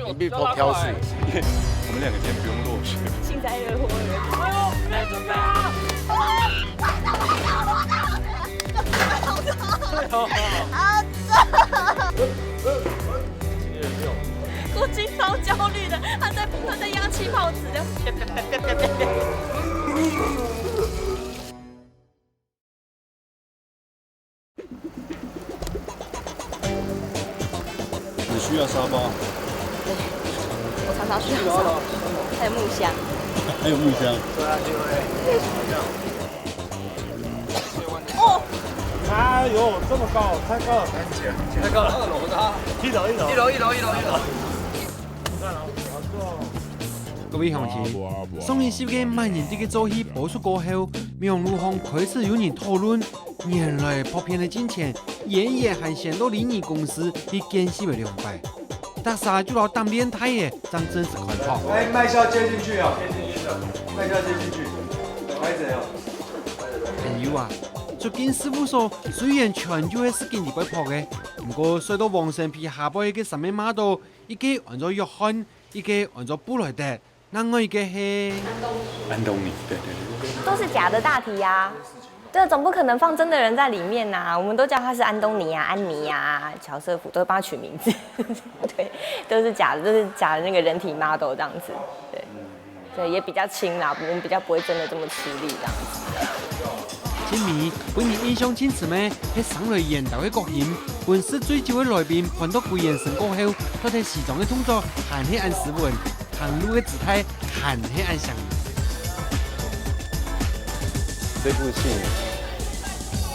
你被迫挑事，我们2个今天不用落雪。幸灾乐祸的。哎呦，准备准备啊！郭靖超焦虑的，他在压气泡纸，这样。只需要沙包，我常常需要沙包，还有木箱。还有木箱。哦，哎呦，这么高，太高了，太高了，2楼的。一楼。各位乡亲，上一首嘅万人的作戏播出过后，苗路巷开始有人讨论，原来拍片的金钱远远还先到联谊公司去见识了200，大家就攞当变态嘅，当真实看法。哎，麦校接进去啊，麦校接进去，拍子哦。朋友啊，出境事务所虽然全就係10件200拍嘅，不過隨到黃成皮下背嘅上面碼度，一個按照約翰，一個按照布萊德，另外一個係安東尼，對。都是假的大题呀、这总不可能放真的人在里面呐、我们都叫他是安东尼啊、安妮啊、乔瑟夫，都帮他取名字。对，都是假的，都是假的那个人体 model 这样子。对，对，也比较轻啦，我们比较不会真的这么吃力这样子。前面本人印象深刻咩？係上來研究嘅國演，本是最少嘅來賓看到佢眼神過後，佢睇時裝嘅動作還係按斯文，行路嘅姿態還係按上。这部戏，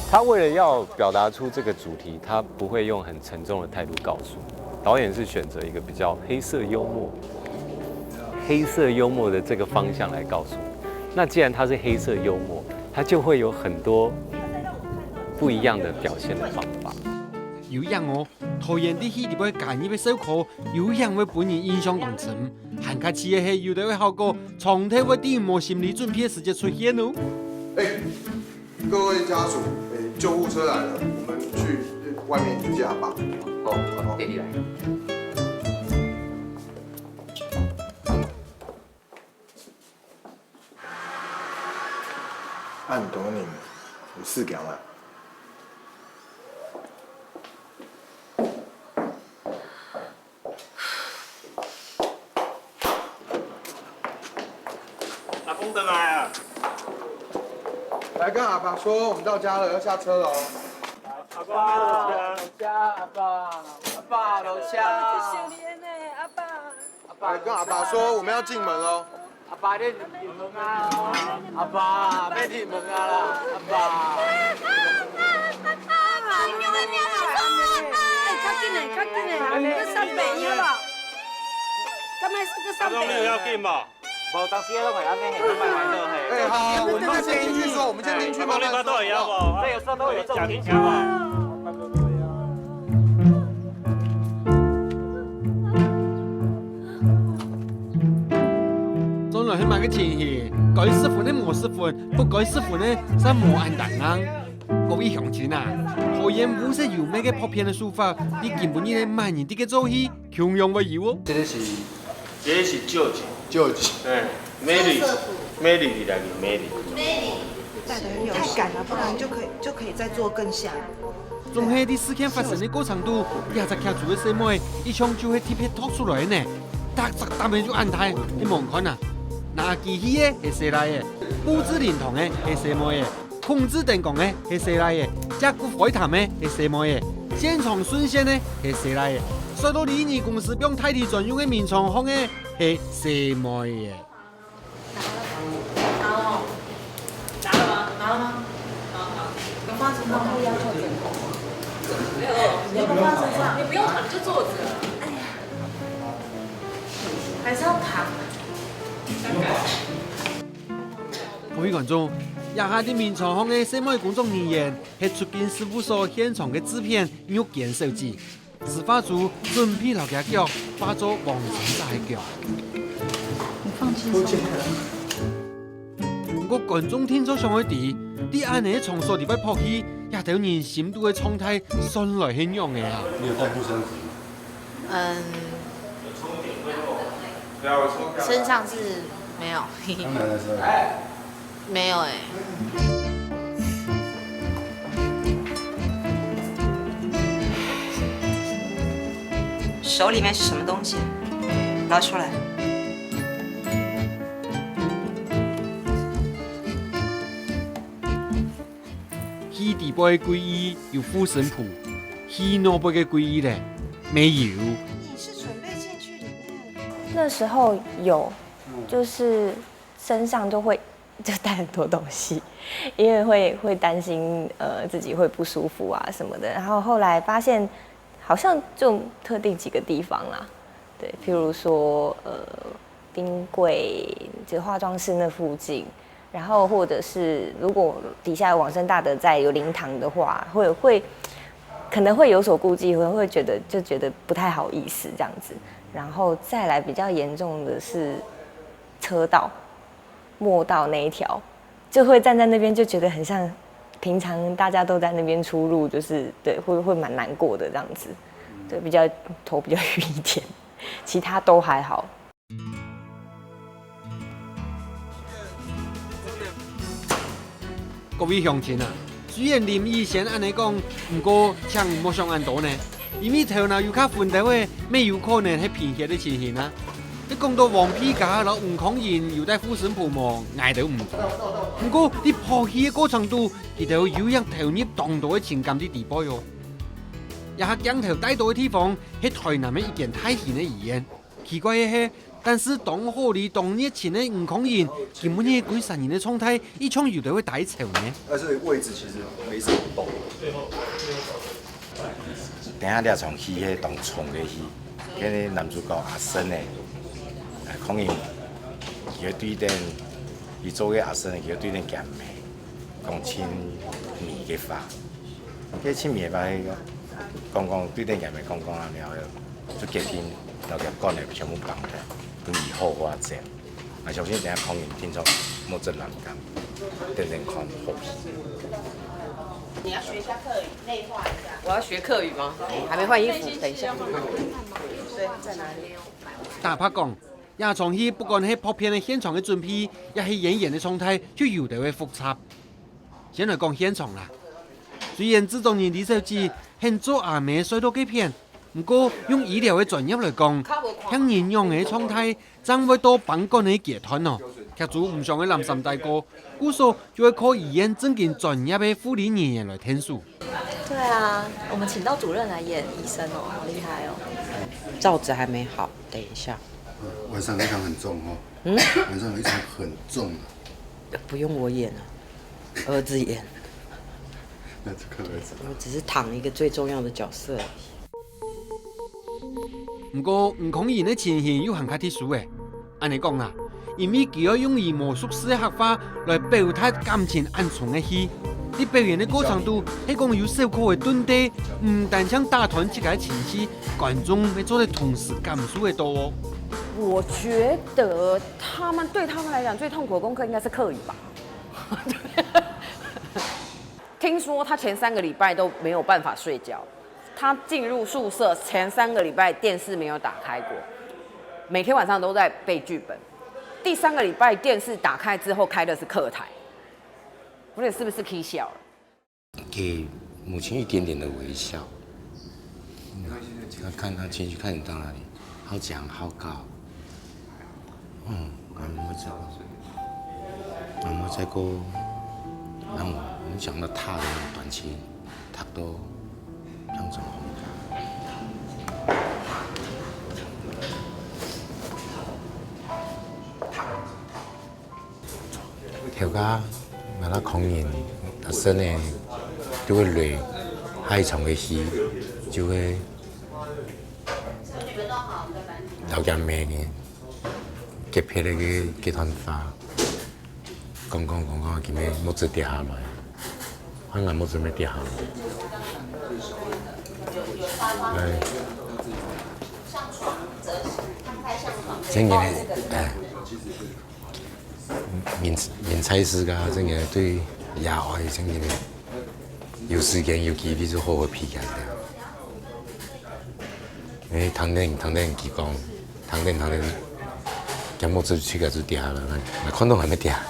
他为了要表达出这个主题，他不会用很沉重的态度告诉导演，是选择一个比较黑色幽默的这个方向来告诉你。那既然它是黑色幽默，它就会有很多不一样的表现的方法。有人哦，導演啲戲入邊揀入嘅手課，有人會本人印象當真，行卡似嘅係有啲會效果，從睇會啲冇心理準備嘅時間出現哦。各位家属，救护车来了，我们去外面一家吧。好，弟弟来。安东尼，有事讲啊？阿公等来啊！来跟阿爸说，我们到家了，要下车了哦。阿爸，楼下，阿爸，楼下。来跟阿爸说，我们要进门喽。阿爸，你进门啊！阿爸，要进门啊啦！阿爸。较紧的，要三倍了吧？刚才是个三倍。阿公，你要紧吧？无，当时都系安尼，慢落去。好，我们先进去说，我们先进去慢慢说。都要不？这有时候都有这种情形嘛。將來去買嘅前戲，改師傅呢冇師傅，不改師傅呢真冇按等啊！各位鄉親啊，導演唔是有咩嘅拍片嘅手法，你根本呢萬人啲嘅做戲，強用為有哦。这个是 George， George，嗯 ，Mary 你来，Mary。带的很有太赶了，不然就可以再做更像。仲係啲事件發生嘅過程度，廿隻劇組嘅細妹一槍就係貼片拖出來呢，搭咪就安泰，你望看啊！拿機器嘅係誰來嘅？布置靈堂嘅係誰妹嘅？控制燈光嘅係誰來嘅？加固海壇嘅係誰妹嘅？現場順線嘅係誰來嘅？所到聯誼公司用太體專用嘅面床項嘅係誰妹嘅？拿了吗？好，有放身上吗？要求点头。你不放身上，你不用躺，你就坐着。哎呀，还是要躺。各位觀眾，以下啲面床項嘅細妹工作人員係出境事務所現場嘅製片玉見手指，事發組準備落嘅腳化作黃色大腳。你放輕鬆。不過觀眾聽咗上去啲安尼場所入邊拍戲，也對人深度嘅狀態算來形容嘅啊！你有帶護身符嗎？身上是没有，没有哎。手里面是什么东西？拿出来。西底部的皈依有护身符，西南部的皈依呢没有。你是准备进去里面？那时候有，就是身上就会就带很多东西，因为会担心自己会不舒服啊什么的。然后后来发现好像就特定几个地方啦，对，譬如说冰柜就化妆室那附近。然后或者是如果底下有往生大德在有灵堂的话，可能会有所顾忌，会觉得不太好意思这样子。然后再来比较严重的是车道末道那一条，就会站在那边就觉得很像平常大家都在那边出入，就是对会蛮难过的这样子。对，头比较晕一点，其他都还好。各位乡亲啊，虽然林医生安尼讲，不过请莫上安多呢，因为头脑有较昏的话，没有可能是贫血的情形啊。你讲到黄皮甲老吴康仁又带护身符么，挨到唔到。不过你破气的过程中，佢就有让投入当度的情感的地步哟。也係鏡頭帶到嘅地方，係台南嘅一間太顯嘅醫院。奇怪嘅係，但是當好利當熱情嘅吳康仁，根本呢鬼神人嘅狀態，一場有都會帶潮呢。但是位置其實沒什麼動。等下了從戲迄當衝嘅戲，迄個男主角阿生誒，康仁，佢對頂，伊做嘅阿生，佢對頂鹹味，講清米嘅法，迄清米嘅法迄個。講對頂鹹味講啊了，就結天就入講嚟全部放開，咁以後發展。我相信等下康仁聽從冇這難感，等看後戲。你要學一下客語，內化一下。我要學客語嗎？還沒換衣服，等一下。對，在哪裡？大拍講，也從戲不管係拍片嘅現場嘅準備，也係演員嘅狀態，就有啲會複雜。先來講現場啦。雖然製作人李小姐很做阿妹水多幾片，不過用醫療嘅專業來講，向人用嘅狀態，真會多幫幹嘅集團哦。劇組唔上嘅南山大哥，故所就會靠醫院正經專業嘅護理人員來聽數。對啊，我們請到主任來演醫生哦，好厲害哦。罩子還沒好，等一下。晚上那場很重哦。晚上有一場很重。不用我演啊，兒子演。那就可能我只是躺一個最重要的角色而已。不過吳康仁的情形又很較特殊嘅，按你講啦，因為佢要用以魔術師的學法來表達感情暗藏嘅戲，你表演的過程中係講有小可嘅頓地，唔但將打斷自己的情緒，觀眾會做得同時感受得到哦。我覺得對他們來講最痛苦的功課應該是客語吧。聽說他前3個禮拜都沒有辦法睡覺，他進入宿舍前3個禮拜電視沒有打開過，每天晚上都在背劇本。第3個禮拜電視打開之後開的是客台，我覺得是不是起笑了？給母親一點點的微笑，看他情緒看你到哪裡，好講好搞，我再過，讓我想到他的短期，他都讓怎麼？條家咪啦康仁阿生呢，就會累，下場嘅戲就會有人命嘅，結皮嘅集團化，講，佢咪冇子跌下來，可能冇子咪跌下來。真嘅，面菜師噶，真嘅對野外真嘅有時間有機會就好好皮嘅。因為唐人佢講，唐人节目出去个就定了，那看到还没定啊。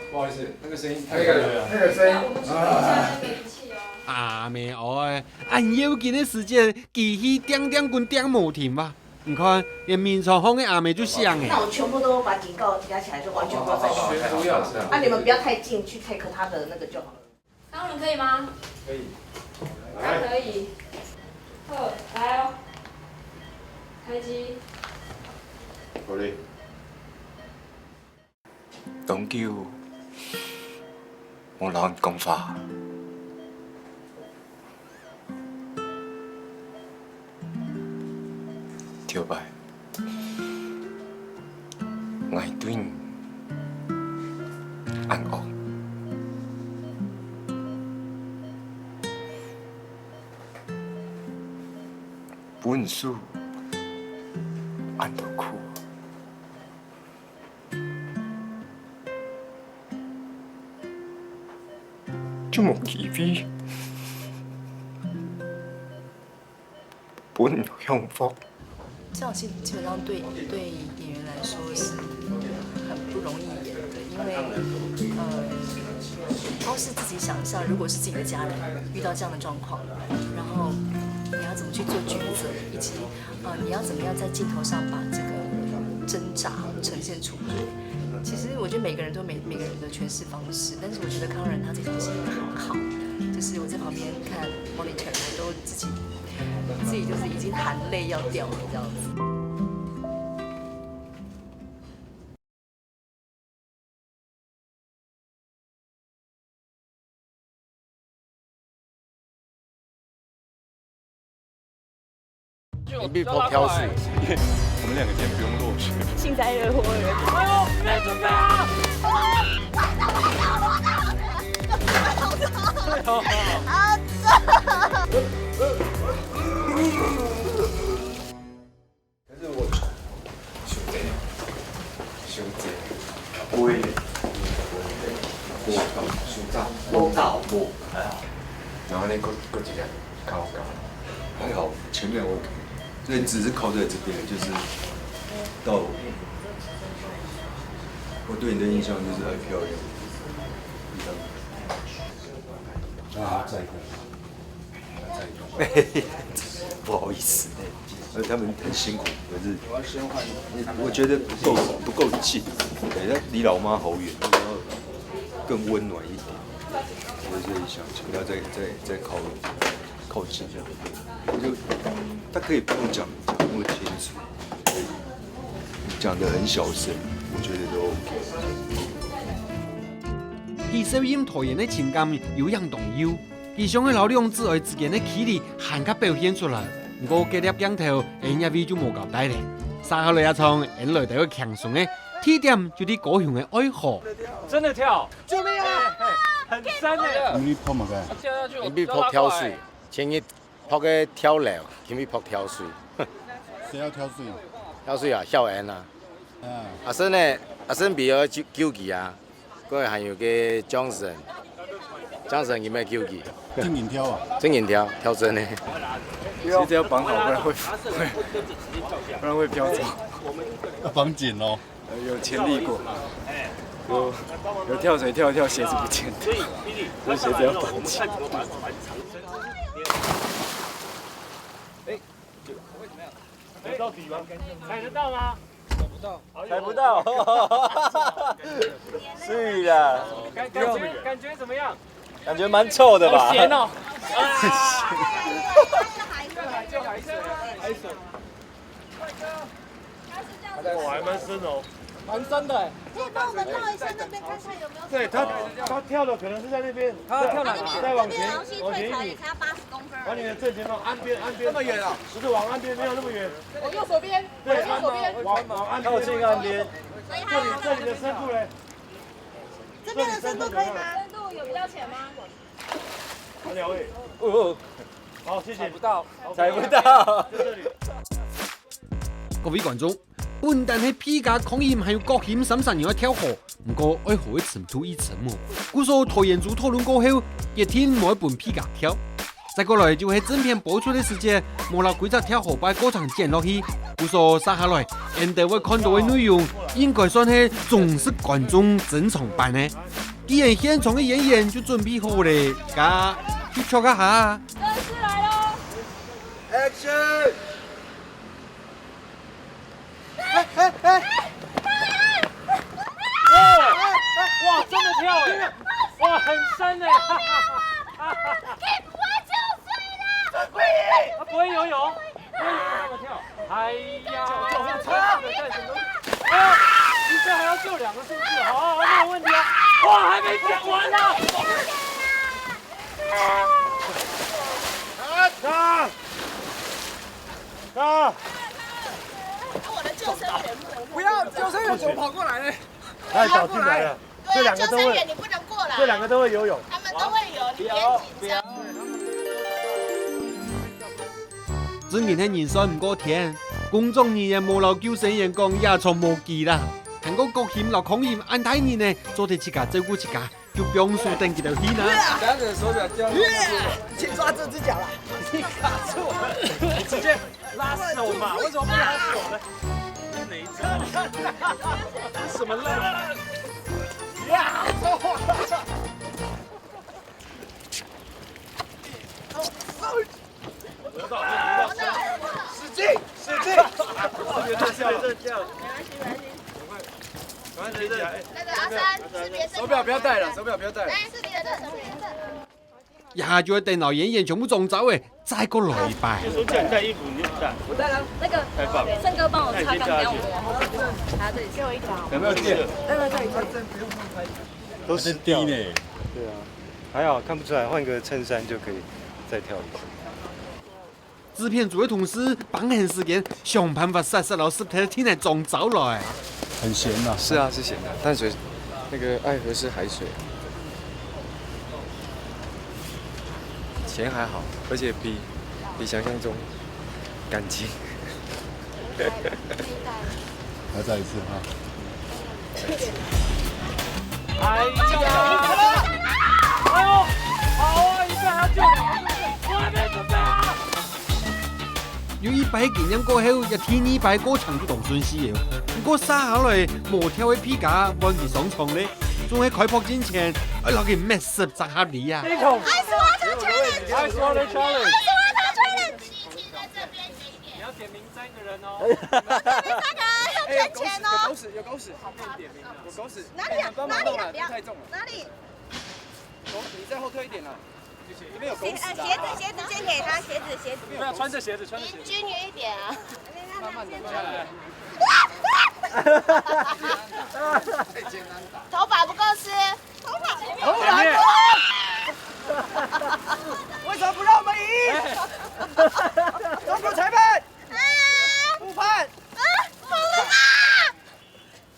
不好意思，那个声音，那个声音啊。阿妹哦，按要紧的时间，继续点滚点无停吧。你看，连民创方的阿妹就像哎。那我全部都把警告加起来，就完全不要再去。不要这样。啊，你们不要太近去 take 他的那个就好了。张伦可以吗？可以。还可以。好，来哦。开机。好嘞。講叫我攞人講法，跳擺，我係對安惡，本書安到苦。就冇機會本幸福。这场戏基本上对演员来说是很不容易演的，因为光是自己想象，如果是自己的家人遇到这样的状况，然后你要怎么去做抉择，以及你要怎么样在镜头上把这个挣扎呈现出来。其实我觉得每个人都有每个人的诠释方式，但是我觉得康仁他这场戏演得很好，就是我在旁边看 monitor， 我都自己就是已经含泪要掉了这样子。你被迫挑水，我们2个今天不用落水。幸灾乐祸人。哎呦，准备准备啊！可是我兄弟，我然后呢，各几个高，还好前面我，所以只是靠在这边，就是到我对你的印象就是很漂亮。啊，再一个，不好意思，他们很辛苦，可是我觉得不够近，对，他离老妈好远，要更温暖一点，所以想要再靠近一点，就他可以不用讲那么清楚，讲得很小声，我觉得都 OK。伊收音拖延的情感有样动摇，伊想喺老两姊妹之间的距离还较表现出来。不过隔粒镜头，演也味就无交代咧。3号雷亚创演来到强顺的起点，就伫高雄的爱河。真的跳！救命啊！很深诶！你泡嘛个？跳下去，你被迫挑水，前日扑个跳楼，前日扑挑水。谁要挑水？挑水啊，校园啊。阿生呢？阿生比尔救记啊。嗰还有个 Johnson 有没有救记？正经挑啊？正经挑真的。其实这要绑好，不然会飘走。要绑紧哦。有潜力过，有跳水跳一跳鞋子不见的，所以鞋子要绑紧。踩到底吗？踩得到吗？踩不到，是的。感觉怎么样？感觉蛮臭的吧？好咸哦！我还蛮深哦，蛮深的哎。可以帮我们绕一下那边，看看有没有。对他跳的可能是在那边，他跳哪？再往前，往前一点。才要80公分。往你的正前方，岸边。这么远啊？不是往岸边，没有那么远。我右手边。对，右手边。往岸边。靠近岸边。这里的深度嘞？这边的深度可以吗？深度有比较浅吗？2位。好，谢谢。踩不到。各位观众，本但係披甲抗議還有國險審慎要跳河，不過愛何一程度一層喎。故說拖延組討論過後，一天冇一本披甲跳。再過來就係正片播出的時間，冇留規則跳河擺過場剪落去。故說接下來人哋會看到嘅內容，應該算係忠實觀眾珍藏版呢。既然現場嘅演員就準備好咧，家去 check 一下。正式來咯 ！Action！ 哇，真的跳哎！哇，很深哎！你不会救水啦！他不会游泳，不会游泳怎么跳？哎呀，救车！啊，一下还要救2个，是不是？好，没有问题啊！哇，还没讲完呢！我的救生员不要，救生员怎么跑过来呢？太早进来了，这2个都会，你不能过来。这2个都会游泳，他们都会游，你别紧张。最近係人數唔過天，公眾人員冇留救生員講也從無記啦。韓國國險留抗驗安泰人呢，做啲自家照顧自家，叫標數登記到去啦。2個手錶交。請抓這只腳啦！你卡住了，你直接拉手嘛？為什麼不拉手呢？哪一招？什麼累？呀！使劲，使劲！别这叫，别这叫。赶快提起来。那个阿三，识别证。手表不要戴了，手表不要戴了。来，识别证，识别证。一下就電腦演員全部中招誒，再過來一擺。就說叫你帶衣服你就不帶。我帶了。那個，太棒了。勝哥幫我擦乾給我。還要這裡借我一條。有沒有借？都是低呢。對啊，還好看不出來，換個襯衫就可以再跳一次。製片組的同事幫很時間想辦法殺老師睇天嚟中招來。很鹹呐。是啊，是鹹的，淡水那個愛河是海水。錢還好，而且比想象中乾淨。來再一次哈。哎呀！哎呦，好啊，一下還要救2個，我還沒準備好。有100件人過後，一天200個場都當順勢了。不過殺下來無跳嘅披甲，忘記上床咧，仲喺開幕之前，攞件咩十集合理啊！Ice Water Challenge！Ice Water Challenge！你要點名3個人哦。要捐錢哦。有狗屎，可以點名啊。有狗屎。哪裡啊？哪裡啊？太重了。哪裡？你再後退一點啊。裡面有狗屎。鞋子先給他，鞋子。不要穿着鞋子。均勻一點啊。慢慢的下來。頭髮不夠濕。頭髮前面。為什麼不讓我們贏？中國裁判。誤判。瘋了吧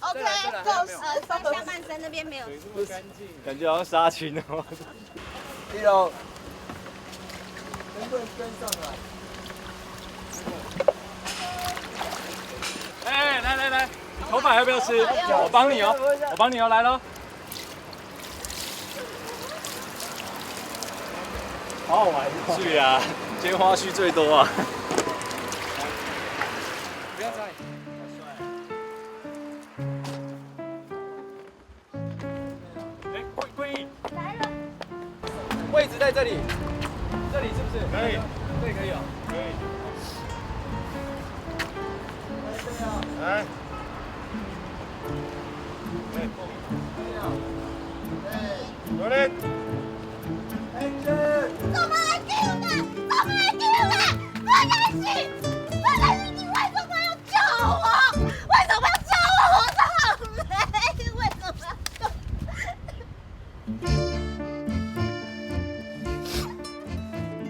？OK， 夠濕，放下半身那邊沒有。感覺好像殺青哦。1樓。能不能跟上來？哎，來，頭髮要不要吃？我幫你哦，來咯。好好玩哦。是啊，今天花絮最多啊。不要在。哎，桂英。來了。位置在這裡，這裡是不是？可以。這裡可以哦。可以。來。有嘞。怎麼來救的？不能行！你為什麼要救我？為什麼要救我？我都好累，為什麼要救？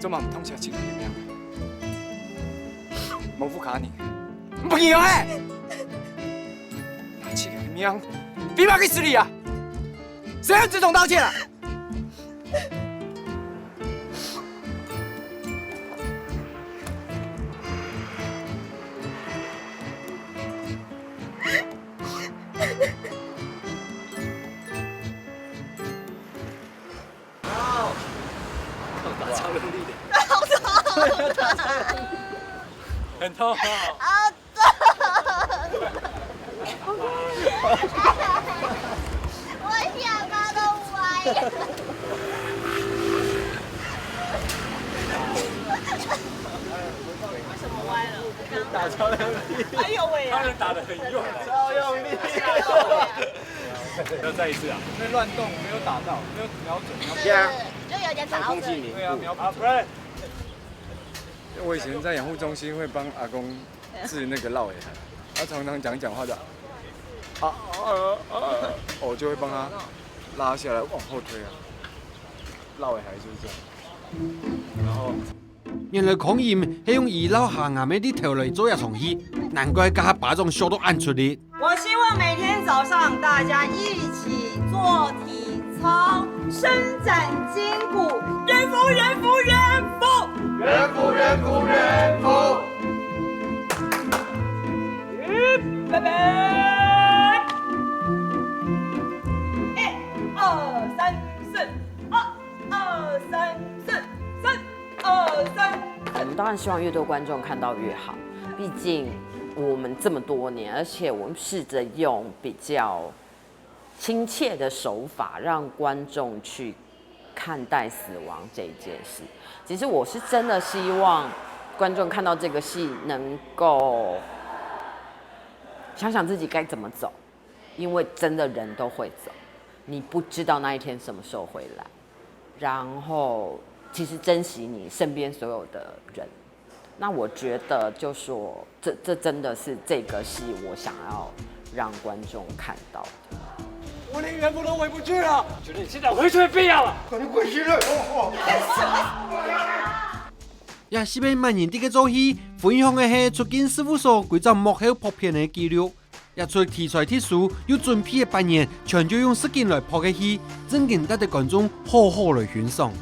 做乜唔通車前面咁樣？蒙夫卡尼，不要哎！拿起個咁樣，邊把佢死你啊？誰向志總道歉啊？打超用力的，好痛，很痛啊！好痛，我下巴都歪了。为什么歪了？打超用力！哎呦喂！他们打得很用，超用力！要再一次啊！那乱动，没有打到，没有瞄准，就有点打到这里。对啊，瞄不准。我以前在养护中心会帮阿公治那个落尾寒，他常常讲话的，我就会帮他拉下来往后推啊，落尾寒就是这样，然后。原来孔颖是用二老下岩的啲头来做一场戏，难怪甲把种笑都按出力。我希望每天早上大家一起做体操，伸展筋骨，人夫人夫人夫，人夫人夫人夫。预备，一、二、三、四，二、三、四，三、二、三。我们当然希望越多观众看到越好，毕竟我们这么多年，而且我们试着用比较亲切的手法，让观众去看待死亡这一件事。其实我是真的希望观众看到这个戏，能够想想自己该怎么走，因为真的人都会走，你不知道那一天什么时候会来，然后其实珍惜你身边所有的人。那我觉得就说这真的是这个戏我想要让观众看到的。我连人都回不去了，觉得你现在回去没必要了，赶紧回去了。也是要万人这个做戏，分享的是出境事务所规则幕后拍片的记录，也出题材特殊有准备的扮演，全就用实景来拍的戏，真正带得观众好好来欣赏。